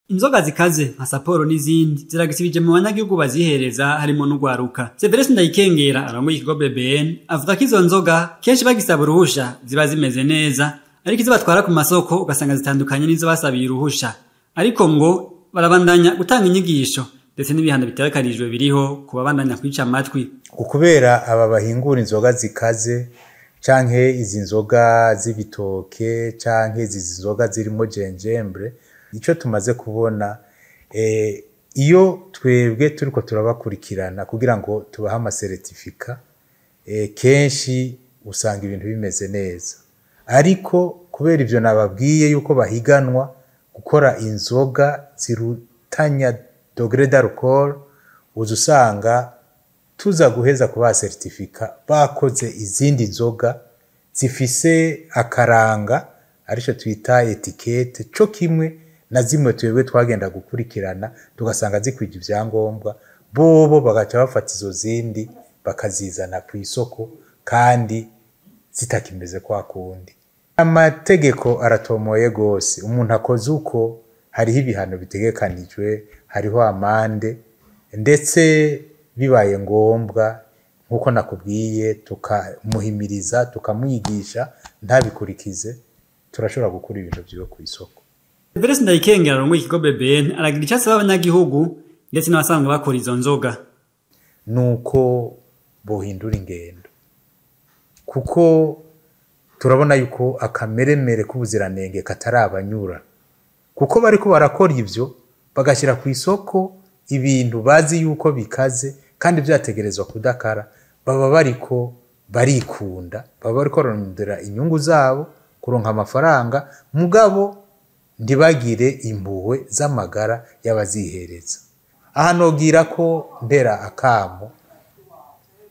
Inzoga zikaze nka Sapporo n'izindi ziragisibije mu banyagihugu bazihereza harimo n'ugwaruka. Severus Ndayikengera arongoye ikigo BBN avuga ko izo nzoga kenshi bagisaba uruhusha ziba zimeze neza, ariko izo batwara ku masoko ugasanga zitandukanye n'izo basabiye uruhusha. Ariko ngo barabandanya gutanga inyigisho ndetse n'ibihano bitegekanijwe biriho kubabandanya kwica amatwi. Kubera aba bahingura inzoga zikaze canke izi nzoga z'ibitoke canke izi nzoga zirimo gingembre, ico tumaze kubona iyo twebwe turiko turabakurikirana kugira ngo tubahe amasertifika, kenshi usanga ibintu bimeze neza. Ariko kubera ivyo nababwiye yuko bahiganwa gukora inzoga zirutanya degré d'alcool, uzusanga tuza guheza kubaha certificat bakoze izindi nzoga zifise akaranga arico twita etiquette, co kimwe na zimwe twebwe twagenda gukurikirana tugasanga zikwije ivyangombwa, bobo bagaca bafata izo zindi bakazizana ku isoko kandi zitakimeze kwa kundi. Amategeko aratomoye gose, umuntu akoze uko hariho ibihano bitegekanijwe, hariho amande, ndetse bibaye ngombwa nkuko nakubwiye tukamuhimiriza tukamwigisha ntabikurikize, turashobora gukura ibintu vyiwe ku isoko. Severus Ndayikengera arongoye ikigo BBN aragira icyo asaba abanyagihugu ndetse n'abasanzwe bakora izo nzoga. Nuko bohindura ingendo, kuko turabona yuko akameremere k'ubuziranenge katarabanyura, kuko bariko barakora ivyo bagashyira ku isoko ibintu bazi yuko bikaze kandi vyategerezwa kudakara, baba bariko barikunda, baba bariko barondera inyungu zabo, kuronka amafaranga, mugabo ntibagire impuhwe z'amagara y'abazihereza. Aha nogira ko ndera akamo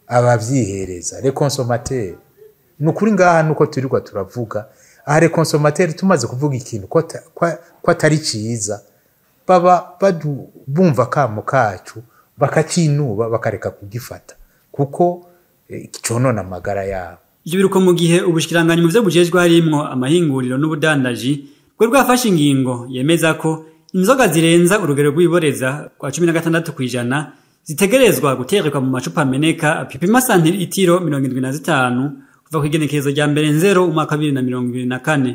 abavyihereza, les consommateurs. Nukuri ngaha nuko turirwa turavuga, aha les consommateurs tumaze kuvuga ikintu ko atari ciza, baba bumva akamo kacu bakacinuba bakareka kugifata, kuko conona amagara yabo. Ivyo biruko mu gihe ubushikiranganji mu vyo bujejwe harimwo amahinguriro n'ubudandaji bwo rwafashe ingingo yemeza ko inzoga zirenza urugero rw'iboreza kwa 16% zitegerezwa guterekwa mu macupa ameneka apima santilitiro 75 kuva ku igenekerezo rya mbere 0 umwaka 2024.